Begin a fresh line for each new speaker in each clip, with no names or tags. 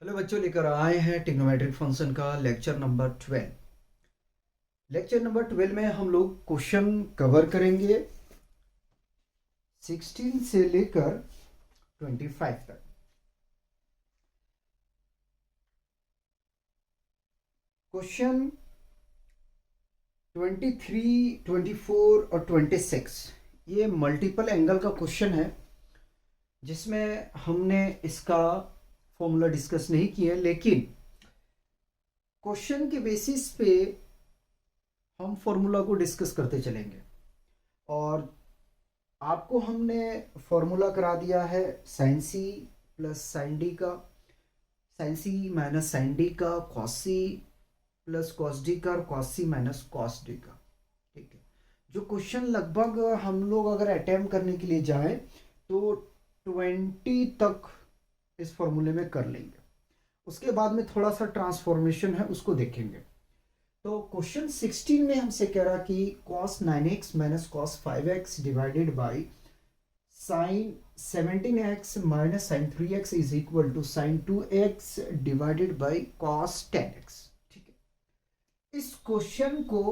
Hello बच्चों, लेकर आए हैं ट्रिग्नोमेट्रिक फंक्शन का लेक्चर नंबर 12। लेक्चर नंबर 12 में हम लोग क्वेश्चन कवर करेंगे 16 से लेकर 25 तक। क्वेश्चन 23, 24 और 26 ये मल्टीपल एंगल का क्वेश्चन है, जिसमें हमने इसका फॉर्मूला डिस्कस नहीं किया, लेकिन क्वेश्चन के बेसिस पे हम फॉर्मूला को डिस्कस करते चलेंगे। और आपको हमने फॉर्मूला करा दिया है sine C plus sine D का, sine C minus sine D का, cos C plus cos D का और cos C minus cos D का। ठीक है, जो क्वेश्चन लगभग हम लोग अगर अटेम्प्ट करने के लिए जाएं तो 20 तक इस फॉर्मूले में कर लेंगे। उसके बाद में थोड़ा सा ट्रांसफॉर्मेशन है, उसको देखेंगे। तो क्वेश्चन 16 में हमसे कह रहा कि cos 9x minus cos 5x divided by sine 17x minus sine 3x is equal to sine 2x divided by cos 10x। ठीक है, इस क्वेश्चन को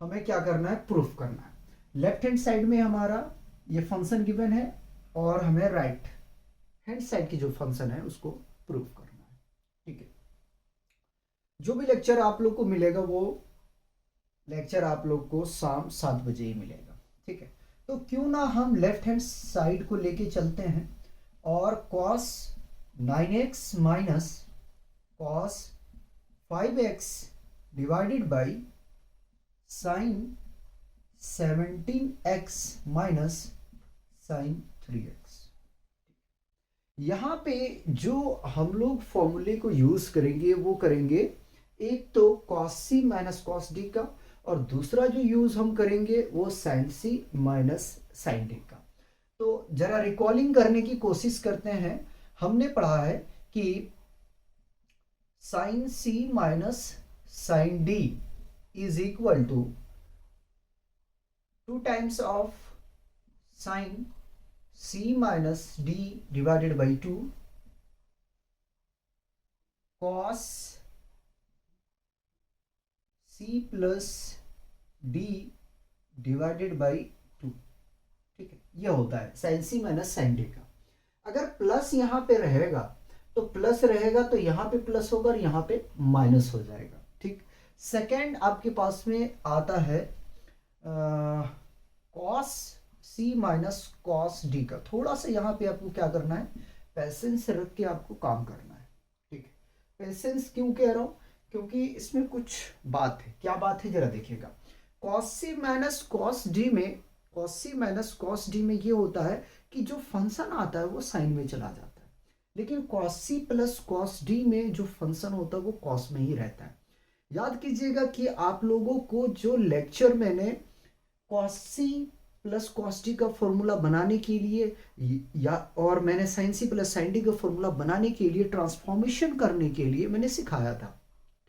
हमें क्या करना है, प्रूफ करना है। लेफ्ट हैंड साइड में हमारा ये फंक्शन गिवन है और हमें राइट हैंड साइड की जो फंक्शन है उसको प्रूफ करना है। ठीक है, जो भी लेक्चर आप लोग को मिलेगा वो लेक्चर आप लोग को शाम 7 बजे ही मिलेगा। ठीक है, तो क्यों ना हम लेफ्ट हैंड साइड को लेके चलते हैं और cos 9x minus cos 5x divided by sine 17x minus sine 3x। यहाँ पे जो हम लोग फॉर्मूले को यूज करेंगे वो करेंगे, एक तो cos c minus cos D का, और दूसरा जो यूज हम करेंगे वो sin c minus sine D का। तो जरा रिकॉलिंग करने की कोशिश करते हैं। हमने पढ़ा है कि sin c minus sine D is equal to 2 times of sine c minus D divided by 2 cos c plus D divided by 2। ठीक है, यह होता है sine C minus sine D का। अगर प्लस यहाँ पे रहेगा तो प्लस रहेगा, तो यहाँ पे प्लस होगा और यहाँ पे माइनस हो जाएगा। ठीक, सेकेंड आपके पास में आता है cos C minus cos D का। थोड़ा सा यहाँ पे आपको क्या करना है, पैसेंस रख के आपको काम करना है। ठीक है, पैसेंस क्यों कह रहा हूँ, क्योंकि इसमें कुछ बात है। क्या बात है जरा देखिएगा। Cos C minus cos D में, cos C minus cos D में ये होता है कि जो फंक्शन आता है वो साइन में चला जाता है, लेकिन cos C plus cos D में जो फंक्शन होता है वो कॉस में ही रहता है। याद कीजिएगा कि आप लोगों को जो लेक्चर मैंने cos C plus cos D का फॉर्मूला बनाने के लिए या और मैंने sine C plus sine D का फॉर्मूला बनाने के लिए ट्रांसफॉर्मेशन करने के लिए मैंने सिखाया था।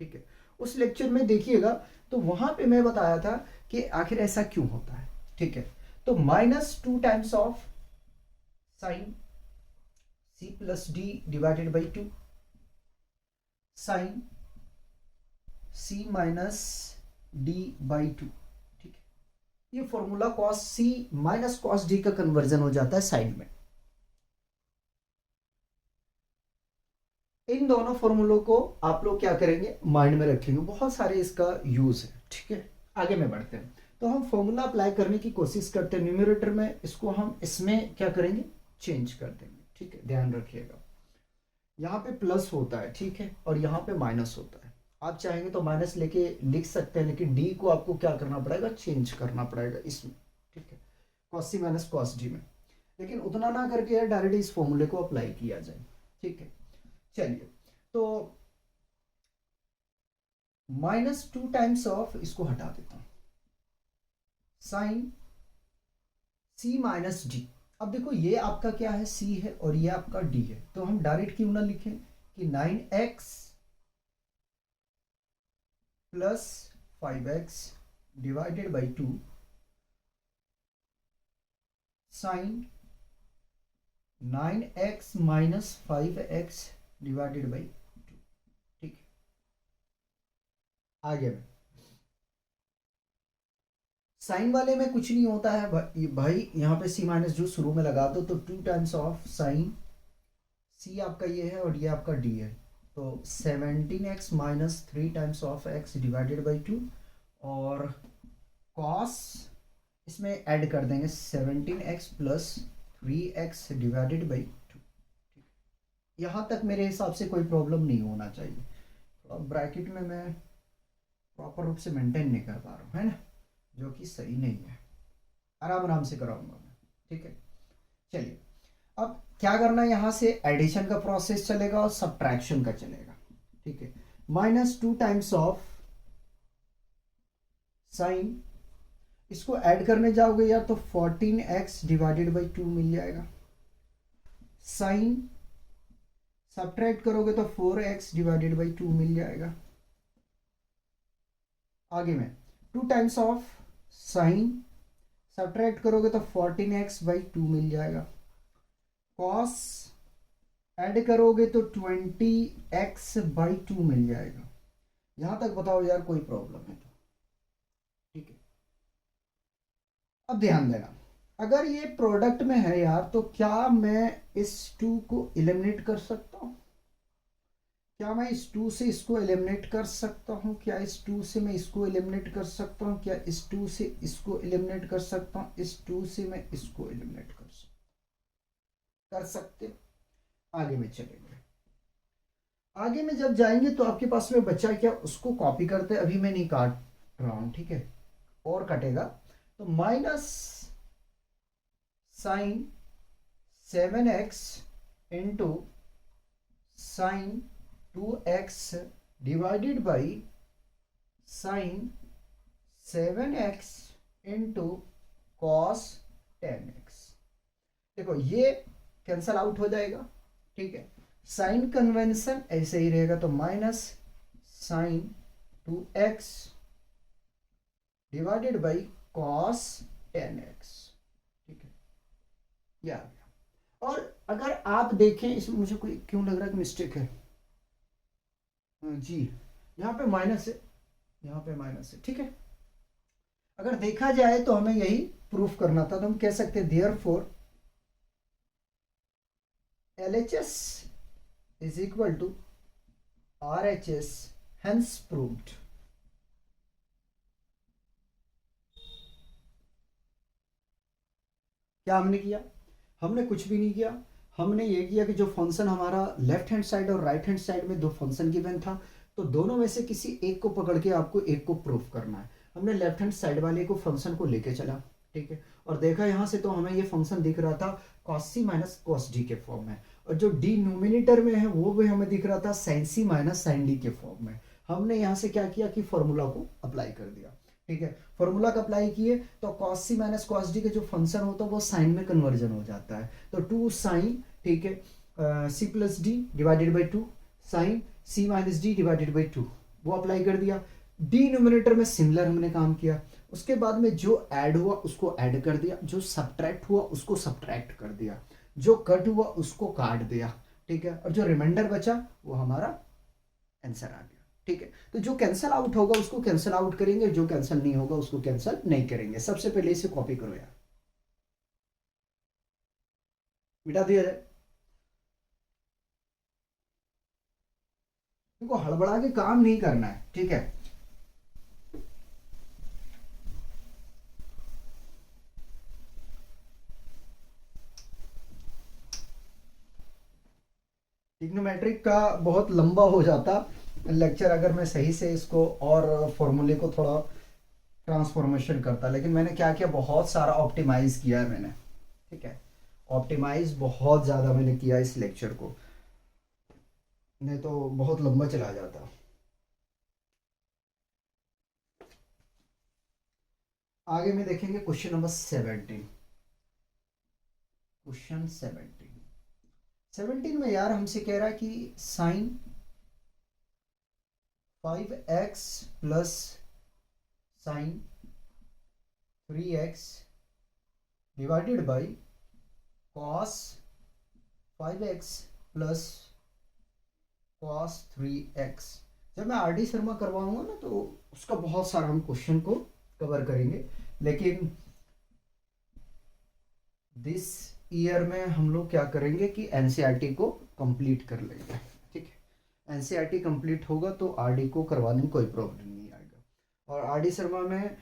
ठीक है, उस लेक्चर में देखिएगा तो वहां पे मैं बताया था कि आखिर ऐसा क्यों होता है। ठीक है, तो minus 2 times of sine C plus D divided by 2 sine C minus D by 2। ठीक है, ये formula cos C minus cos D का कन्वर्जन हो जाता है साइड में। इन दोनों फॉर्मूलों को आप लोग क्या करेंगे, माइंड में रखेंगे। बहुत सारे इसका यूज है। ठीक है, आगे में बढ़ते हैं। तो हम फॉर्मूला अप्लाई करने की कोशिश करते हैं न्यूमरेटर में, इसको हम इसमें क्या करेंगे, चेंज कर देंगे। ठीक है, ध्यान रखिएगा। यहाँ पे प्लस होता है, ठीक है, और यहाँ पे माइनस होता है। आप चाहेंगे तो माइनस लेके लिख सकते हैं, लेकिन डी को आपको क्या करना पड़ेगा, चेंज करना पड़ेगा इसमें। ठीक है, cos C minus cos D में, लेकिन उतना ना करके डायरेक्ट इस फॉर्मूले को अप्लाई किया जाए। ठीक है, चलिए, तो -2 टाइम्स ऑफ, इसको हटा देता हूं, साइन सी माइनस डी। अब देखो ये आपका क्या है, सी है और ये आपका डी है, तो हम डायरेक्ट क्यों ना लिखें कि 9x plus 5x divided by 2 sine 9x minus 5x divided by 2। ठीक है, आगे में साइन वाले में कुछ नहीं होता है भाई, यहाँ पे सी माइनस जो शुरू में लगा दो, तो 2 टाइम्स ऑफ साइन, सी आपका ये है और ये आपका डी है, तो 17x minus 3 times of x divided by 2, और कॉस इसमें ऐड कर देंगे 17x plus 3x divided by 2। यहाँ तक मेरे हिसाब से कोई प्रॉब्लम नहीं होना चाहिए। थोड़ा ब्रैकेट में मैं प्रॉपर रूप से मेंटेन नहीं कर पा रहा हूँ, है ना, जो कि सही नहीं है। आराम आराम से कराऊंगा मैं, ठीक है। चलिए, अब क्या करना है, यहाँ से एडिशन का प्रोसेस चलेगा और सब्ट्रैक्शन का चलेगा, ठीक है। -2 टाइम्स ऑफ साइन, इसको ऐड करने जाओगे या तो 14x डिवाइडेड बाई 2 मिल जाएगा, साइन सब्ट्रैक्ट करोगे तो 4x डिवाइडेड बाई 2 मिल जाएगा। आगे में 2 टाइम्स ऑफ साइन सब्ट्रैक्ट करोगे तो 14x बाई 2 मिल जाएगा, कॉस ऐड करोगे तो 20x बाई 2 मिल जाएगा। यहां तक बताओ यार, कोई प्रॉब्लम है तो? ठीक है, अब ध्यान देना, अगर ये प्रोडक्ट में है यार, तो क्या मैं इस 2 को एलिमिनेट कर सकता हूं? क्या मैं इस 2 से इसको एलिमिनेट कर सकता हूं? क्या इस 2 से मैं इसको एलिमिनेट कर सकता हूं? क्या इस 2 से इसको एलिमिनेट कर सकता हूं? इस 2 से मैं इसको एलिमिनेट कर सकते। आगे में चलेंगे, आगे में जब जाएंगे तो आपके पास में बचा क्या, उसको कॉपी करते, अभी मैं नहीं काट रहा हूं, ठीक है, और कटेगा, तो minus sine 7x into sine 2x divided by sine 7x into cos 10x। देखो ये कैंसल आउट हो जाएगा, ठीक है, साइन कन्वेंशन ऐसे ही रहेगा, तो minus sine 2x divided by cos 10x, ठीक है, ये आ गया। और अगर आप देखें, इसमें मुझे कोई क्यों लग रहा है कि मिस्टेक है, जी यहाँ पे माइनस है, यहाँ पे माइनस है, ठीक है। अगर देखा जाए तो हमें यही प्रूफ करना था, तो हम कह सकते हैं therefore LHS is equal to RHS, hence proved। क्या हमने किया? हमने कुछ भी नहीं किया, हमने ये किया कि जो फंक्शन हमारा लेफ्ट हैंड साइड और राइट हैंड साइड में दो फंक्शन गिवन था, तो दोनों में से किसी एक को पकड़ के आपको एक को प्रूफ करना है। हमने लेफ्ट हैंड साइड वाले को फंक्शन को लेके चला, ठीक है, और देखा यहाँ से तो हमें ये फंक्शन दिख रहा था cos c minus cos d के फॉर्म में, और जो d न्यूमिनेटर में है वो भी हमें दिख रहा था sin c minus sin d के फॉर्म में। हमने यहाँ से क्या किया कि फॉर्मूला को अप्लाई कर दिया, ठीक है, फॉर्मूला का अप्लाई किए तो cos c minus cos d का जो फंक्शन होता है वो साइन में कन्वर्जन हो जाता है, तो 2 साइन, ठीक है, c plus D divided by 2 sine c minus D divided by 2, वो अप्लाई कर दिया। डी न्यूमिनेटर में सिमिलर हमने काम किया, उसके बाद में जो ऐड हुआ उसको ऐड कर दिया, जो सब्ट्रैक्ट हुआ उसको सब्ट्रैक्ट कर दिया, जो कट हुआ उसको काट दिया, ठीक है, और जो रिमाइंडर बचा वो हमारा आंसर आ गया, ठीक है। तो जो कैंसल आउट होगा उसको कैंसल आउट करेंगे, जो कैंसल नहीं होगा उसको कैंसल नहीं करेंगे। सबसे पहले इसे कॉपी करो यार, मिटा दिया जाए, इनको हड़बड़ा के काम नहीं करना है, ठीक है। ट्रिग्नोमेट्रिक का बहुत लंबा हो जाता लेक्चर अगर मैं सही से इसको और फॉर्मूले को थोड़ा ट्रांसफॉर्मेशन करता, लेकिन मैंने क्या किया, बहुत सारा ऑप्टिमाइज किया है मैंने, ठीक है, ऑप्टिमाइज बहुत ज़्यादा मैंने किया इस लेक्चर को, नहीं तो बहुत लंबा चला जाता। आगे में देखेंगे क्वेश्चन नंबर 17। क्वेश्चन 17 में यार हमसे कह रहा है कि sine 5x plus sine 3x divided by cos 5x plus cos 3x। जब मैं आर डी शर्मा करवाऊंगा ना तो उसका बहुत सारा हम क्वेश्चन को कवर करेंगे, लेकिन दिस ईयर में हम लोग क्या करेंगे कि एनसीईआरटी को कंप्लीट कर लेंगे। ठीक है, एनसीईआरटी कंप्लीट होगा तो आरडी को करवाने में कोई प्रॉब्लम नहीं आएगा। और आरडी शर्मा में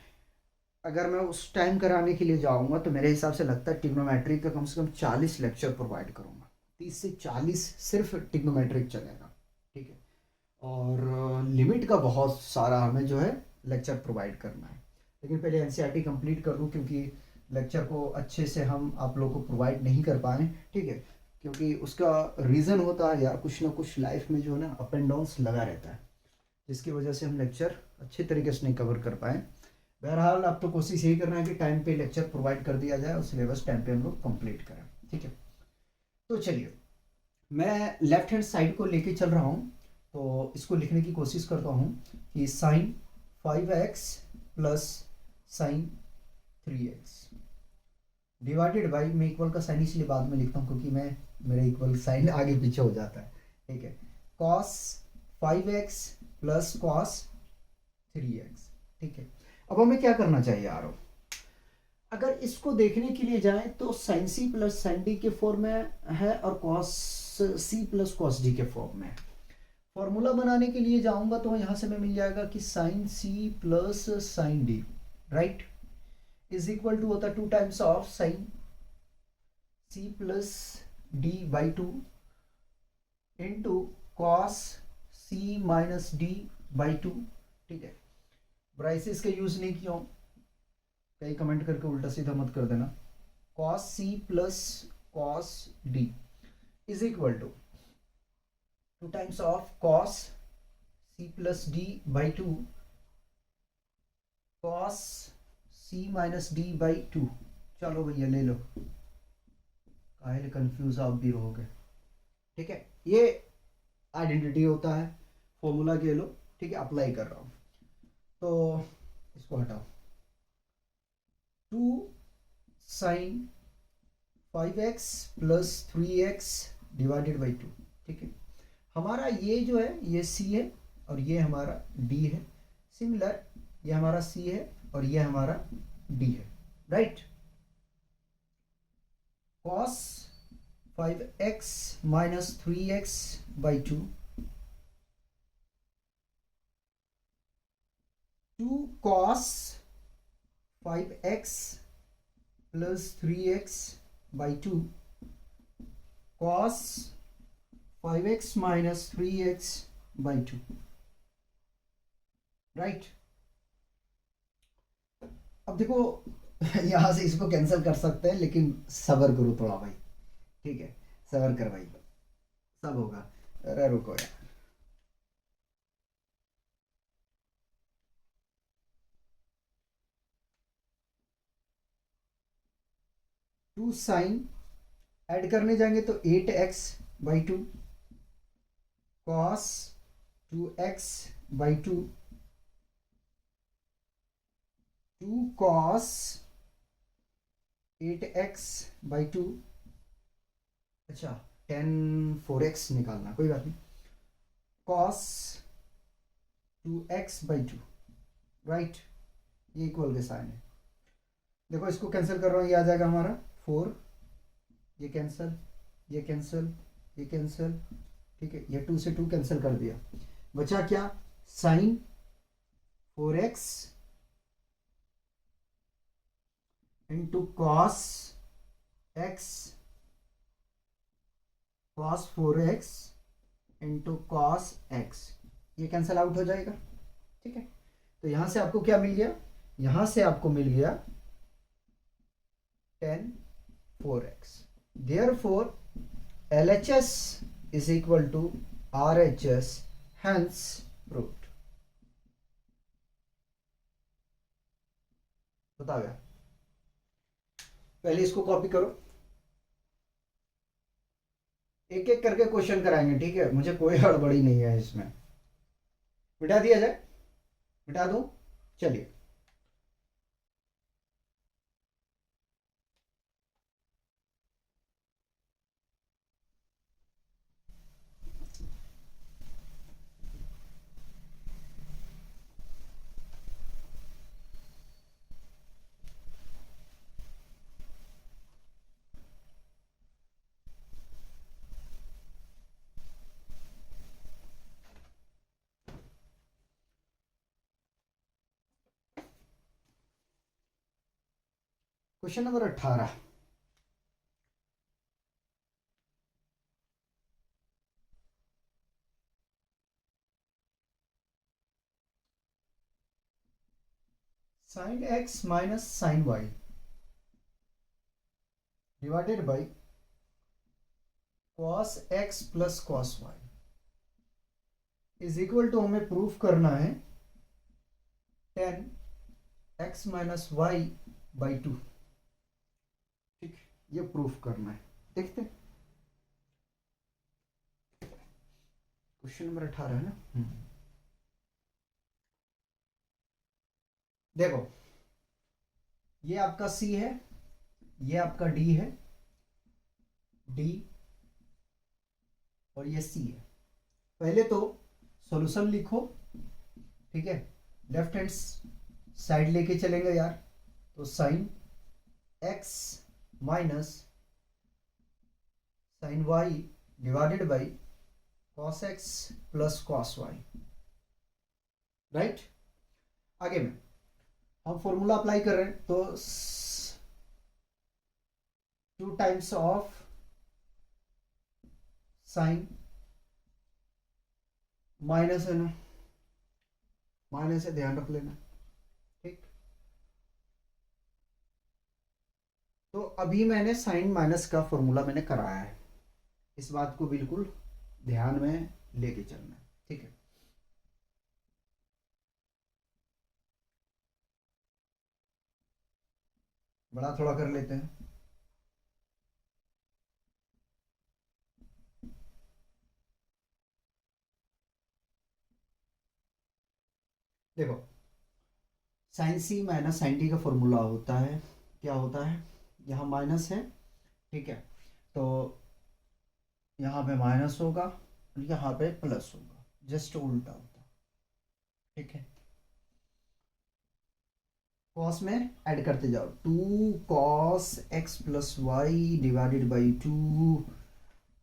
अगर मैं उस टाइम कराने के लिए जाऊंगा तो मेरे हिसाब से लगता है टिग्नोमेट्री का कम से कम 40 लेक्चर प्रोवाइड करूंगा। 30 से 40 सिर्फ टिग्नोमेट्रिक चलेगा। ठीक है, और लिमिट का बहुत सारा हमें जो है लेक्चर प्रोवाइड करना है, लेकिन पहले एनसीईआरटी कंप्लीट कर दूं, क्योंकि लेक्चर को अच्छे से हम आप लोग को प्रोवाइड नहीं कर पाए। ठीक है, क्योंकि उसका रीज़न होता है यार, कुछ ना कुछ लाइफ में जो है ना अप एंड डाउन्स लगा रहता है, जिसकी वजह से हम लेक्चर अच्छे तरीके से नहीं कवर कर पाए। बहरहाल अब तो कोशिश यही करना है कि टाइम पे लेक्चर प्रोवाइड कर दिया जाए और सिलेबस टाइम पे हम लोग कंप्लीट करें। ठीक है, तो चलिए मैं लेफ्ट हैंड साइड को लेके चल रहा हूँ, तो इसको लिखने की कोशिश करता हूँ कि sine 5x plus sine 3x divided by, मैं इक्वल का साइन इसलिए बाद में लिखता हूँ क्योंकि मैं मेरा इक्वल साइन आगे पीछे हो जाता है। ठीक है, cos 5x plus cos 3x। ठीक है, अब हमें क्या करना चाहिए यार, अगर इसको देखने के लिए जाएं तो sine C plus sine D के फॉर्म में है और cos C plus cos D के फॉर्म में है। फॉर्मूला बनाने के लिए जाऊंगा तो यहाँ से मैं मिल जाएगा कि sine C plus sine D right is equal to होता है 2 times of sine C plus D by 2 into cos C minus D by 2। ठीक है, ब्राइसेस का यूज नहीं किया हूँ, कहीं कमेंट करके उल्टा सीधा मत कर देना। Cos C plus cos D is equal to 2 times of cos C plus D by 2 cos C minus D by 2। चलो भैया ले लो, काहे कंफ्यूज आप भी रहोगे। ठीक है, ये आइडेंटिटी होता है, फॉर्मूला के लो। ठीक है, अप्लाई कर रहा हूँ तो इसको हटाओ। 2 sign 5x plus 3x divided by 2। ठीक है, हमारा ये जो है ये c है और ये हमारा d है। सिमिलर ये हमारा c है और ये हमारा d है right. cos 5x minus 3x by 2 2 cos 5x plus 3x by 2 cos 5x minus 3x by 2 right. अब देखो यहां से इसको कैंसिल कर सकते हैं, लेकिन सबर करो थोड़ा भाई। ठीक है, सबर कर भाई, सब होगा। अरे रुको यार, 2 साइन ऐड करने जाएंगे तो 8x by 2 cos 2x by 2 2 cos 8x by 2। अच्छा, 10 4x निकालना, कोई बात नहीं। कॉस 2x बाई 2 राइट, ये इक्वल के साइन है। देखो इसको कैंसिल कर रहा हूँ, ये आ जाएगा हमारा 4, ये कैंसिल, ये कैंसिल, ये कैंसिल। ठीक है, ये 2 से 2 कैंसिल कर दिया, बचा क्या, sine 4x into cos x cos 4x into cos x, ये कैंसिल आउट हो जाएगा। ठीक है, तो यहां से आपको क्या मिल गया, यहां से आपको मिल गया 10 4x। Therefore LHS is equal to RHS, hence proved। बताओ यार, पहले इसको कॉपी करो, एक एक करके क्वेश्चन कराएंगे। ठीक है, मुझे कोई हड़बड़ी नहीं है इसमें। मिटा दिया जाए, मिटा दूं, चलिए। Question number 18। Sine X minus sine Y divided by cos X plus cos Y is equal to, हमें प्रूफ करना है tan X minus Y by two. ठीक, ये प्रूफ करना है। देखते हैं, क्वेश्चन नंबर 18 है ना। देखो, ये आपका सी है, ये आपका डी है, डी और ये सी है। पहले तो सॉल्यूशन लिखो, ठीक है। लेफ्ट हैंड साइड लेके चलेंगे यार, तो sine X minus sine Y divided by cos X plus cos Y, right. आगे में हम फॉर्मूला अप्लाई कर रहे हैं, तो 2 टाइम्स ऑफ साइन, माइनस है ना, माइनस है, ध्यान रख लेना, ठीक। तो अभी मैंने साइन माइनस का फॉर्मूला मैंने कराया है, इस बात को बिल्कुल ध्यान में लेके चलना है, ठीक है। बड़ा थोड़ा कर लेते हैं। देखो, sine C minus sign T का फॉर्मूला होता है, क्या होता है, यहाँ माइनस है, ठीक है, तो यहाँ पे माइनस होगा और यहाँ पे प्लस होगा, जस्ट उल्टा होता है, ठीक है। कॉस में ऐड करते जाओ, 2 cos X plus Y divided by 2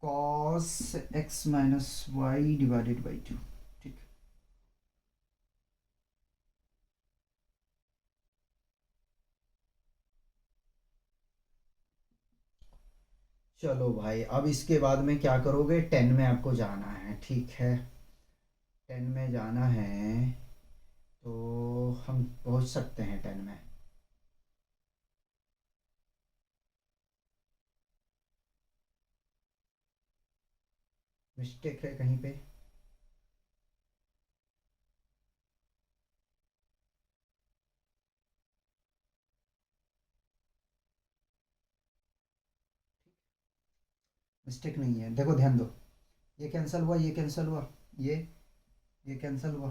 cos X minus Y divided by 2, ठीक। चलो भाई, अब इसके बाद में क्या करोगे, 10 में आपको जाना है, ठीक है। 10 में जाना है तो हम पहुंच सकते हैं 10 में। मिस्टेक है कहीं पे? मिस्टेक नहीं है, देखो ध्यान दो, ये कैंसिल हुआ, ये कैंसिल हुआ, ये ये कैंसिल हुआ,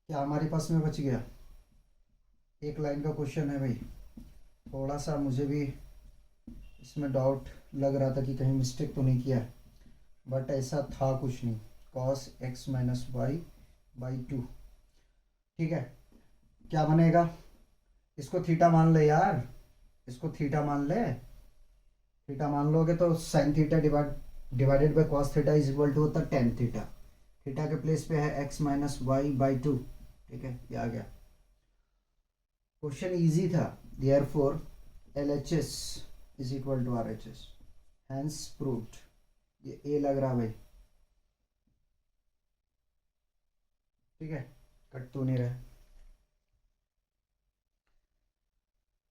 क्या हमारे पास में बच गया? एक लाइन का क्वेश्चन है भाई, थोड़ा सा मुझे भी इसमें डाउट लग रहा था कि कहीं मिस्टेक तो नहीं किया, बट ऐसा था कुछ नहीं। Cos X minus Y by 2, ठीक है। क्या बनेगा, इसको थीटा मान ले यार, इसको थीटा मान ले। थीटा मान लोगे तो sine theta divided by cos theta is equal to होता है टेन थीटा। थीटा के प्लेस पे है एक्स माइनस वाई बाई 2, ठीक है, ये आ गया। क्वेश्चन इजी था, therefore LHS is equal to RHS, hence proved. ये ए लग रहा भाई, ठीक है, कट तो नहीं रहा।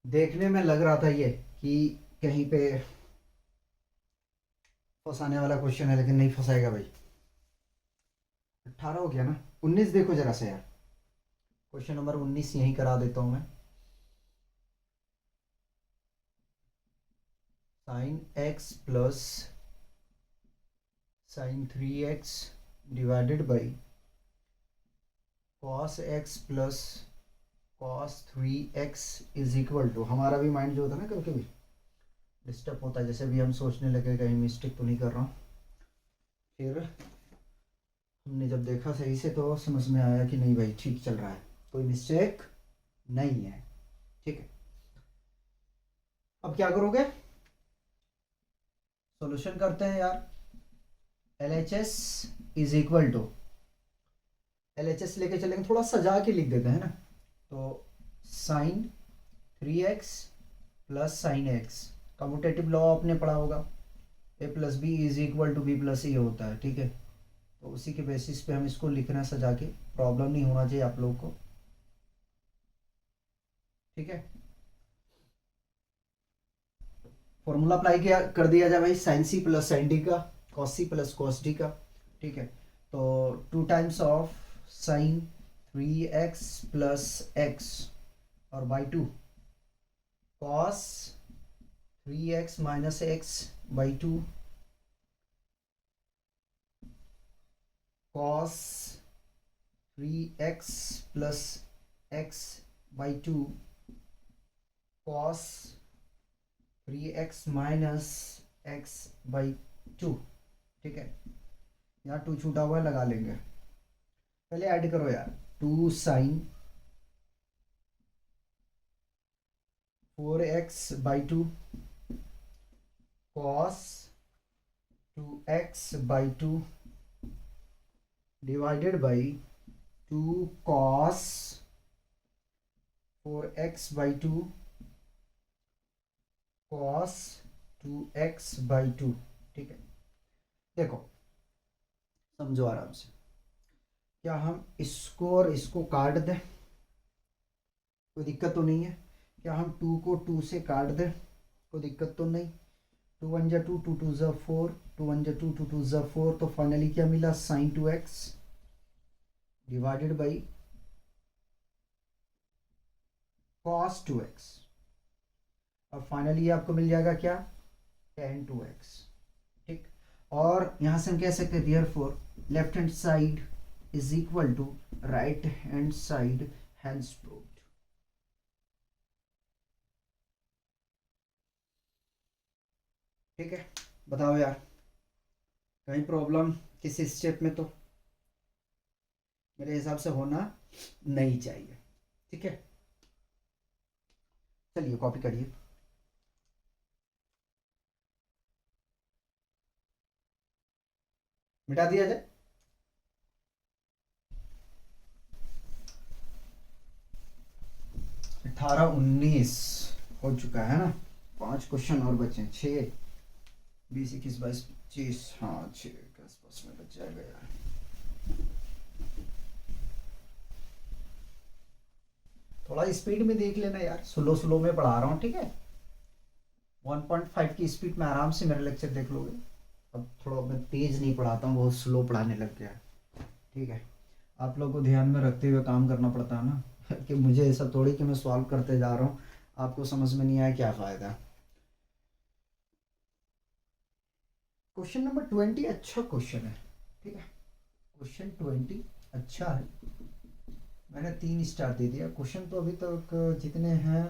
देखने में लग रहा था ये कि कहीं पे फंसाने वाला क्वेश्चन है, लेकिन नहीं फंसाएगा भाई। 18 हो गया ना, 19 देखो जरा से यार, क्वेश्चन नंबर 19 यहीं करा देता हूं मैं। Sine X plus sine 3x divided by cos X plus cos 3x is equal to, हमारा भी माइंड जो होता है ना कभी कभी डिस्टर्ब होता है, जैसे भी हम सोचने लगे कहीं मिस्टेक तो नहीं कर रहा हूँ, फिर हमने जब देखा सही से तो समझ में आया कि नहीं भाई ठीक चल रहा है, कोई मिस्टेक नहीं है, ठीक है। अब क्या करोगे, सॉल्यूशन करते हैं यार। LHS is equal to, LHS लेके चलेंगे, थोड़ा सजा के लिख देते हैं ना, तो sine 3x plus sine x. Commutative law आपने पढ़ा होगा, A plus B is equal to B plus A होता है, ठीक है। तो उसी के बेसिस पे हम इसको लिखना है सजा के, प्रॉब्लम नहीं होना चाहिए आप लोगों को, ठीक है। फॉर्मूला अप्लाई किया कर दिया जाए भाई, sine C plus sine D का, cos C plus cos D का, ठीक है। तो 2 times of sine 3x plus x और by 2 cos 3x minus x by 2 cos 3x plus x by 2 cos 3x minus x by 2, ठीक है। यहाँ 2 छूटा हुआ है, लगा लेंगे, पहले ऐड करो यार। 2 sine 4x by 2 cos 2x by 2 divided by 2 cos 4x by 2 cos 2x by 2, ठीक है। देखो समझो आराम से, क्या हम इसको और इसको काट दें, कोई दिक्कत तो नहीं है। क्या हम 2 को 2 से काट दें, कोई दिक्कत तो नहीं। 2 1 जा 2, 2 2 जा 4, 2 1 जा 2, 2 2 जा 4, तो फाइनली क्या मिला, sign 2x divided by cos 2x, और फाइनली आपको मिल जाएगा क्या, tan 2x, ठीक। और यहाँ से हम कह सकते हैं therefore left hand side is equal to right hand side, hence proved. ठीक है, बताओ यार कहीं प्रॉब्लम किस स्टेप में, तो मेरे हिसाब से होना नहीं चाहिए, ठीक है। चलिए कॉपी करिए, मिटा दिया जाए। 18 19 हो चुका है ना, 5 क्वेश्चन और बचे, 6 20 21 22 25, हाँ 6 के आसपास में बच जाएगा यार। थोड़ा स्पीड में देख लेना यार, स्लो स्लो में पढ़ा रहा हूँ, ठीक है। 1.5 की स्पीड में आराम से मेरा लेक्चर देख लोगे। अब थोड़ा मैं तेज नहीं पढ़ाता हूँ, बहुत स्लो पढ़ाने लग गया, ठीक है। आप लोग को ध्यान में रखते हुए काम करना पड़ता है ना कि मुझे ऐसा थोड़ी कि मैं सॉल्व करते जा रहा हूँ, आपको समझ में नहीं आया क्या फ़ायदा। क्वेश्चन नंबर 20 अच्छा क्वेश्चन है, ठीक है। क्वेश्चन 20 अच्छा है, मैंने 3 स्टार दे दिया। क्वेश्चन तो अभी तक जितने हैं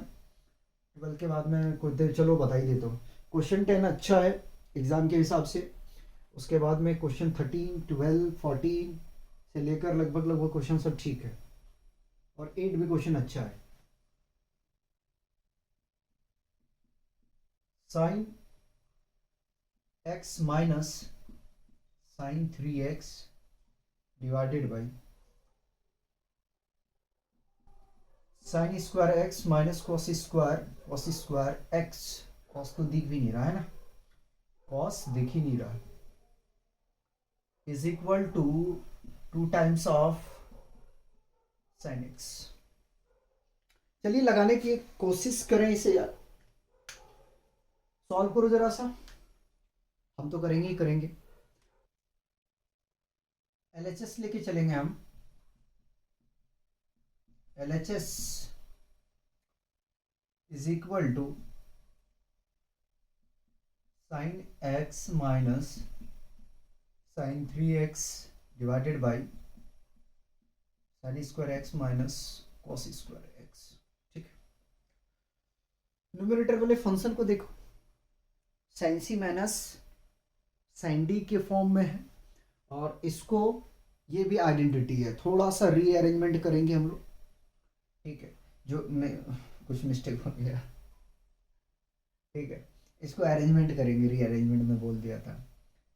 12 के बाद में कुछ देर, चलो बता ही देता हूँ। क्वेश्चन 10 अच्छा है एग्ज़ाम के हिसाब से, उसके बाद में क्वेश्चन 13 12 14 से लेकर लगभग लगभग क्वेश्चन सब ठीक है, और 8 भी क्वेश्चन अच्छा है। Sine X minus sine 3x divided by sine square X minus cos square X. Cos तो दिख भी नहीं रहा है ना, कॉस दिख ही नहीं रहा, is equal to 2 times of sine X. चलिए लगाने की कोशिश करें इसे यार, सॉल्व करो जरा सा, हम तो करेंगे ही करेंगे। एलएचएस लेके चलेंगे हम, LHS is equal to sine X minus sine 3x divided by sine square X minus cos square X, ठीक है। न्यूमरेटर वाले फंक्शन को देखो, sine C minus sine D के फॉर्म में है, और इसको ये भी आइडेंटिटी है, थोड़ा सा रीअरेंजमेंट करेंगे हम लोग, ठीक है। जो मैं कुछ मिस्टेक हो गया, ठीक है, इसको अरेंजमेंट करेंगे, रीअरेंजमेंट में बोल दिया था,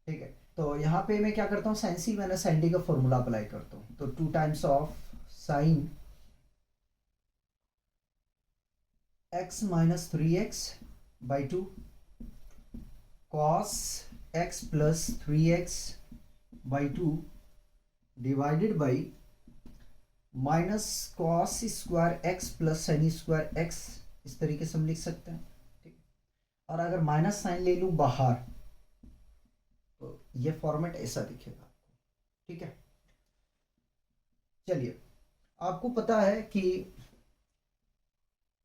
ठीक है। तो यहाँ पे मैं क्या करता हूँ, sign C minus sine D का फॉर्मूला अप्लाई करता हूँ, तो 2 times of sign x minus 3x/2 cos x plus 3x/2 divided by minus cos square x plus sign square x, इस तरीके से हम लिख सकते हैं। ठीक, और अगर माइनस साइन ले लूँ बाहर तो ये फॉर्मेट ऐसा दिखेगा। ठीक है, चलिए आपको पता है कि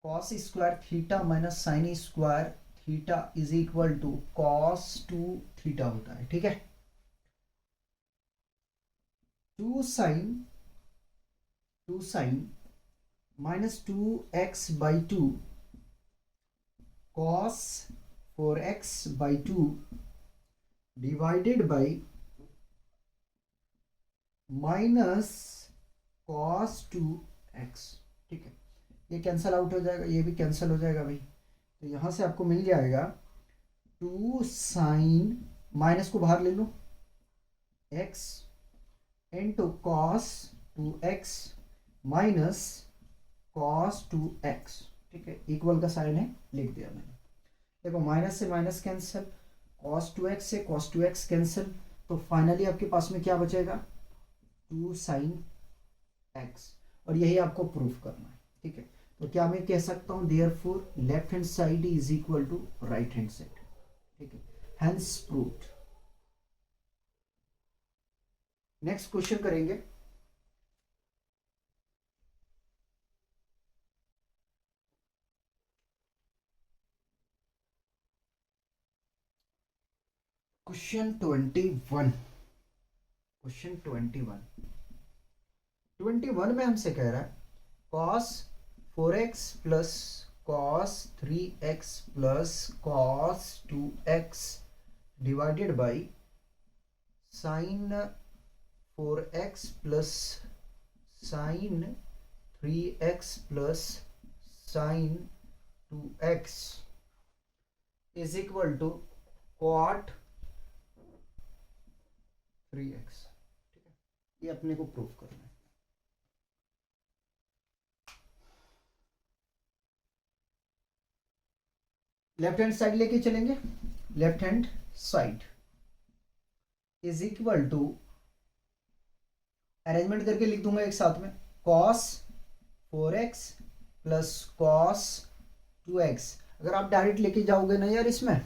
cos square theta minus sine square theta is equal to cos 2 theta होता है। ठीक है, 2 sine minus 2x/2 cos 4x/2 divided by minus cos 2x। ठीक है, ये कैंसल आउट हो जाएगा, ये भी कैंसिल हो जाएगा भाई। तो यहां से आपको मिल जाएगा 2 साइन, माइनस को बाहर ले लो, x into cos 2x minus cos 2x। ठीक है, इक्वल का साइन है, लिख दिया मैंने। देखो माइनस से माइनस कैंसिल, कॉस 2x से कॉस 2x कैंसिल, तो फाइनली आपके पास में क्या बचेगा 2 साइन x, और यही आपको प्रूफ करना है। ठीक है, तो क्या मैं कह सकता हूं therefore left hand side is equal to right hand side. ठीक है, हेंस प्रूव्ड। नेक्स्ट क्वेश्चन करेंगे। क्वेश्चन 21। क्वेश्चन 21 में हमसे कह रहा है cos 4x plus cos 3x plus cos 2x divided by sine 4x plus sine 3x plus sine 2x is equal to cot 3x। ठीक है, ये अपने को प्रूफ करना है। लेफ्ट हैंड साइड लेके चलेंगे, left hand side is equal to, arrangement करके लिख दूंगा एक साथ में, cos 4x plus cos 2x। अगर आप डायरेक्ट लेके जाओगे ना यार इसमें,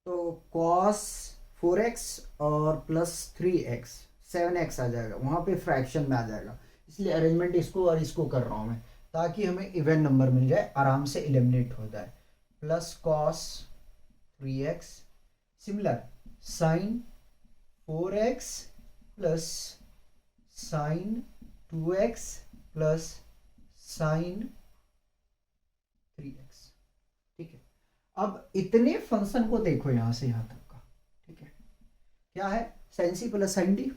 तो cos 4x और प्लस 3x 7x आ जाएगा, वहां पे फ्रैक्शन में आ जाएगा। इसलिए अरेंजमेंट इसको और इसको कर रहा हूं मैं, ताकि हमें इवन नंबर मिल जाए, आराम से एलिमिनेट हो जाए। Plus cos 3x similar sine 4x plus sine 2x plus sine 3x। ठीक है, अब इतने फंक्शन को देखो यहां से यहां तक का। ठीक है, क्या है sine C plus sine D,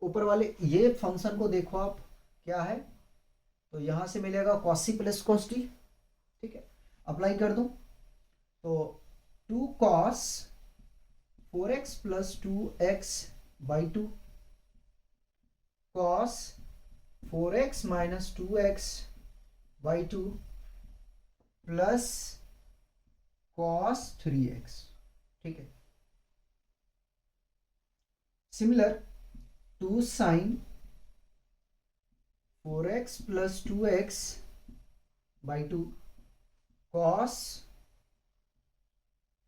ऊपर वाले ये फंक्शन को देखो आप क्या है, तो यहां से मिलेगा cos C plus cos D. ठीक है, अप्लाई कर दो, तो 2 cos 4x plus 2x/2 cos 4x minus 2x/2 plus cos 3x। ठीक है, similar 2 sine 4x plus 2x/2 cos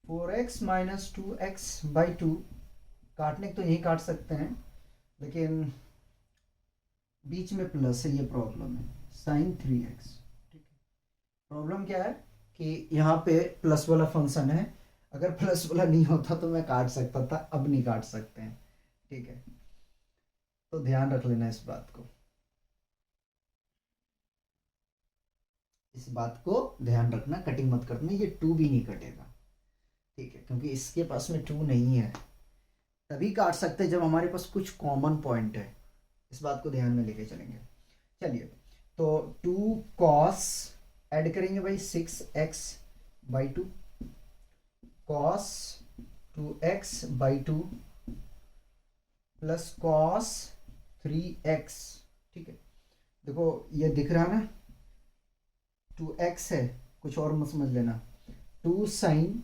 4x minus 2x/2, काटने तो यही काट सकते हैं, लेकिन बीच में प्लस है, ये प्रॉब्लम है, साइन 3x। ठीक है, प्रॉब्लम क्या है कि यहाँ पे प्लस वाला फंक्शन है, अगर प्लस वाला नहीं होता तो मैं काट सकता था, अब नहीं काट सकते हैं। ठीक है, तो ध्यान रख लेना इस बात को, इस बात को ध्यान रखना, कटिंग मत करना, ये 2 भी नहीं कटेगा। ठीक है, क्योंकि इसके पास में 2 नहीं है, तभी काट सकते हैं जब हमारे पास कुछ कॉमन पॉइंट है। इस बात को ध्यान में लेके चलेंगे। चलिए, तो 2 cos ऐड करेंगे भाई 6x/2 cos 2x/2 plus cos 3x। ठीक है, देखो ये दिख रहा है ना, 2x है कुछ और मत समझ लेना। 2 sign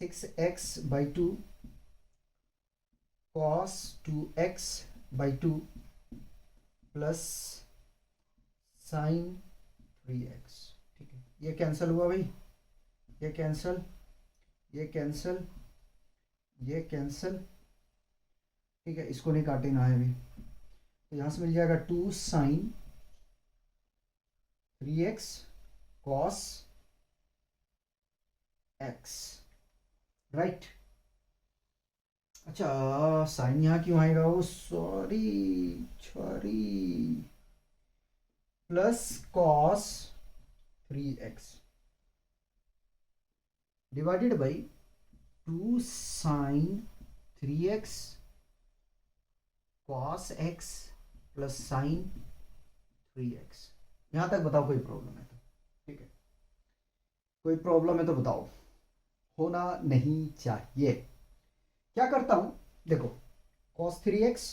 6x/2 cos 2x/2 plus sine 3x। ठीक है, ये कैंसिल हुआ भाई, ये कैंसिल, ये कैंसिल, ये कैंसिल। ठीक है, इसको नहीं काटेना है अभी, तो यहाँ से मिल जाएगा 2 sine 3x cos x, right. अच्छा, साइन यहाँ क्यों आएगा, वो sorry sorry, plus cos 3x divided by 2 sine 3x cos x plus sine 3x। यहां तक बताओ कोई प्रॉब्लम है तो? ठीक है, कोई प्रॉब्लम है तो बताओ, होना नहीं चाहिए। क्या करता हूं, देखो, cos 3x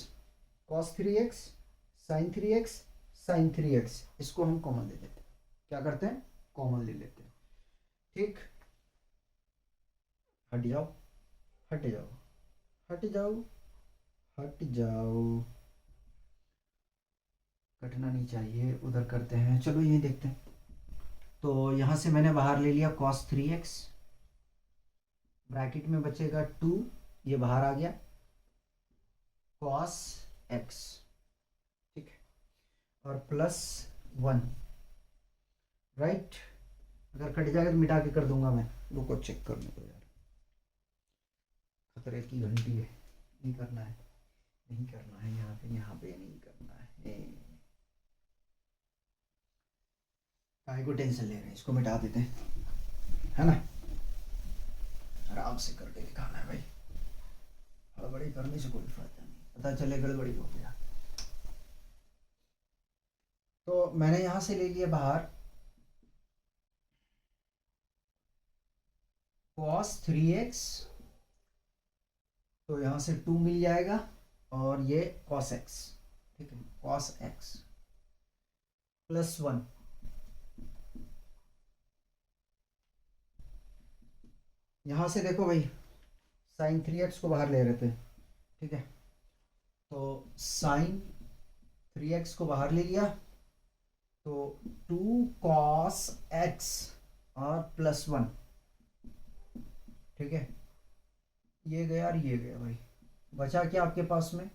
sin 3x sin 3x, इसको हम कॉमन ले लेते हैं। क्या करते हैं, कॉमन ले लेते हैं। ठीक, हट जाओ, हट जाओ, हट जाओ, हट जाओ, कटना नहीं चाहिए, उधर करते हैं। चलो ये देखते हैं। तो यहां से मैंने बाहर ले लिया cos 3x, ब्रैकेट में बचेगा 2, ये बाहर आ गया, cos x, ठीक है, और प्लस 1, राइट। अगर कट जाएगा तो मिटा के कर दूंगा मैं, रुको चेक करने को यार, खतरे की घंटी है, नहीं करना है, नहीं करना है, यहाँ पे नहीं करना है। काय को टेंशन ले रहे हैं, इसको मिटा देते हैं, है ना। आराम से करके दिखाना है भाई, हड़बड़ी करने से कोई फायदा नहीं, पता चले गड़बड़ी हो गया। तो मैंने यहां से ले लिया बाहर cos 3x, तो यहां से 2 मिल जाएगा, और ये cos x, ठीक है, cos x प्लस 1, यहां से देखो भाई sin 3x को बाहर ले रहे थे, ठीक है, तो sin 3x को बाहर ले लिया, तो 2 cos x और प्लस 1, ठीक है, ये गया और ये गया भाई, बचा क्या आपके पास में,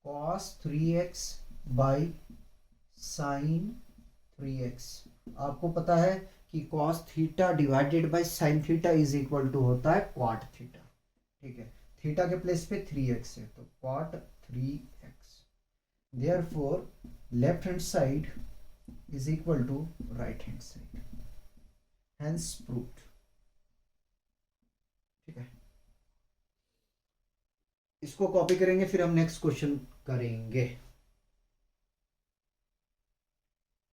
cos 3x by sine 3x। आपको पता है कि cos theta divided by sine theta is equal to होता है क्वाट थीटा, ठीक है, थीटा के प्लेस पे 3x है, तो cot 3x, therefore left hand side is equal to right hand side, hence proved. ठीक है, इसको कॉपी करेंगे, फिर हम नेक्स्ट क्वेश्चन करेंगे।